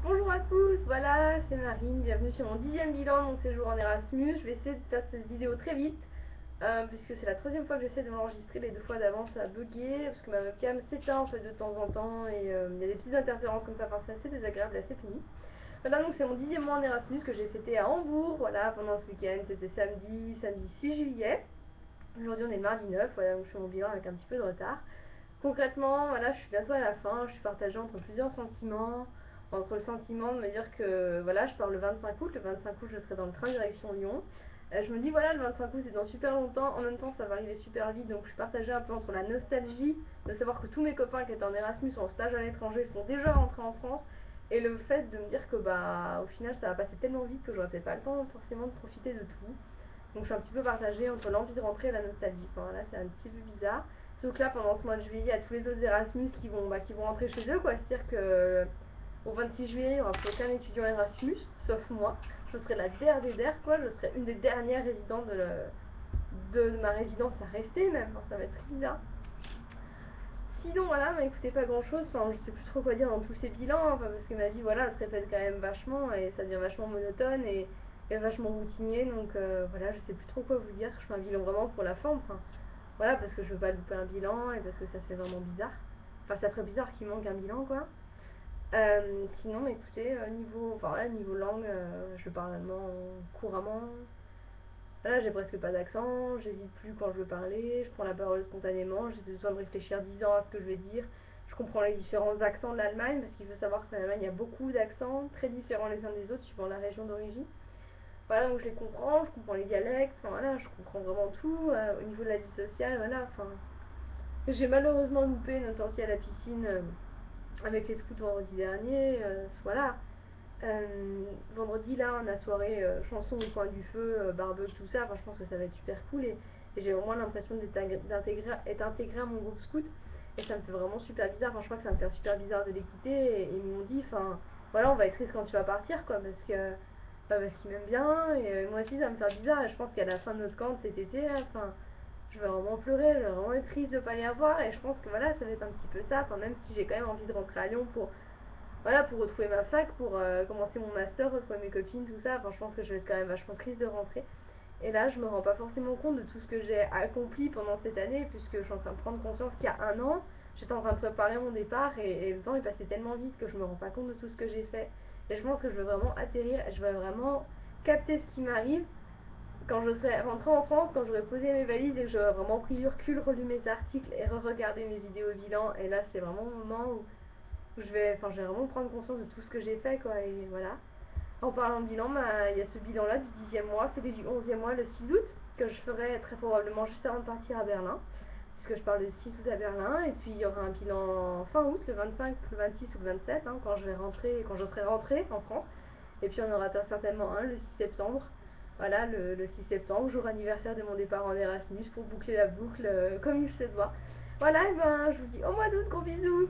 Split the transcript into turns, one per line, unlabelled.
Bonjour à tous, voilà, c'est Marine, bienvenue sur mon 10e bilan de mon séjour en Erasmus. Je vais essayer de faire cette vidéo très vite, puisque c'est la troisième fois que j'essaie de m'enregistrer. Les deux fois d'avant ça a bugué, parce que ma webcam s'éteint en fait de temps en temps, et il y a des petites interférences comme ça, enfin c'est assez désagréable, assez pénible. Voilà, donc c'est mon 10e mois en Erasmus que j'ai fêté à Hambourg, voilà, pendant ce week-end, c'était samedi 6 juillet. Aujourd'hui on est le mardi 9, voilà, donc je fais mon bilan avec un petit peu de retard. Concrètement, voilà, je suis bientôt à la fin, je suis partagée entre plusieurs sentiments. Entre le sentiment de me dire que voilà, je pars le 25 août, le 25 août je serai dans le train direction Lyon. Je me dis voilà, le 25 août c'est dans super longtemps, en même temps ça va arriver super vite, donc je suis partagée un peu entre la nostalgie de savoir que tous mes copains qui étaient en Erasmus ou en stage à l'étranger sont déjà rentrés en France, et le fait de me dire que bah au final ça va passer tellement vite que j'aurai peut-être pas le temps forcément de profiter de tout. Donc je suis un petit peu partagée entre l'envie de rentrer et la nostalgie. Enfin là c'est un petit peu bizarre. Sauf que là pendant ce mois de juillet, il y a tous les autres Erasmus qui vont rentrer chez eux quoi. C'est-à-dire que au 26 juillet, il n'y aura plus aucun étudiant Erasmus, sauf moi. Je serai la der des der quoi. Je serai une des dernières résidentes de ma résidence à rester même. Enfin, ça va être très bizarre. Sinon voilà, bah écoutez pas grand chose, enfin je sais plus trop quoi dire dans tous ces bilans, enfin, parce que ma vie voilà se répète quand même vachement et ça devient vachement monotone et vachement routinier, donc voilà, je sais plus trop quoi vous dire, je fais un bilan vraiment pour la forme, enfin voilà, parce que je veux pas louper un bilan et parce que ça fait vraiment bizarre, enfin ça ferait bizarre qu'il manque un bilan quoi. Sinon écoutez, niveau langue, je parle allemand couramment. Là, j'ai presque pas d'accent, j'hésite plus quand je veux parler, je prends la parole spontanément, j'ai besoin de réfléchir 10 ans à ce que je vais dire. Je comprends les différents accents de l'Allemagne, parce qu'il faut savoir qu'en Allemagne, il y a beaucoup d'accents très différents les uns des autres, suivant la région d'origine. Voilà, donc je les comprends, je comprends les dialectes, enfin voilà, je comprends vraiment tout. Au niveau de la vie sociale, voilà, enfin. J'ai malheureusement loupé notre sortie à la piscine avec les scouts vendredi dernier, voilà. Vendredi là on a soirée chanson au coin du feu, barbecue tout ça, enfin je pense que ça va être super cool et j'ai vraiment l'impression d'être intégrée à mon groupe scout et ça me fait vraiment super bizarre, enfin je crois que ça me fait super bizarre de les quitter et ils m'ont dit enfin voilà on va être triste quand tu vas partir quoi parce qu'ils m'aiment bien et moi aussi ça me fait bizarre et je pense qu'à la fin de notre camp cet été enfin je vais vraiment pleurer, je vais vraiment être triste de pas les revoir et je pense que voilà ça va être un petit peu ça, enfin même si j'ai quand même envie de rentrer à Lyon pour voilà, pour retrouver ma fac, pour commencer mon master, retrouver mes copines, tout ça. Enfin, je pense que je vais être quand même vachement triste de rentrer. Et là, je me rends pas forcément compte de tout ce que j'ai accompli pendant cette année, puisque je suis en train de prendre conscience qu'il y a un an, j'étais en train de préparer mon départ et le temps est passé tellement vite que je me rends pas compte de tout ce que j'ai fait. Et je pense que je veux vraiment atterrir, je veux vraiment capter ce qui m'arrive quand je serai rentrée en France, quand j'aurai posé mes valises et que j'aurai vraiment pris du recul, relu mes articles et re-regardé mes vidéos bilan. Et là, c'est vraiment le moment où je vais vraiment prendre conscience de tout ce que j'ai fait, quoi, et voilà. En parlant de bilan, bah, il y a ce bilan-là du 10e mois, c'était du 11e mois le 6 août, que je ferai très probablement juste avant de partir à Berlin, puisque je pars le 6 août à Berlin, et puis il y aura un bilan fin août, le 25, le 26 ou le 27, hein, quand je vais rentrer, quand je serai rentrée en France, et puis on aura certainement un le 6 septembre, voilà, le 6 septembre, jour anniversaire de mon départ en Erasmus, pour boucler la boucle comme il se doit. Voilà, et ben je vous dis au mois d'août, gros bisous.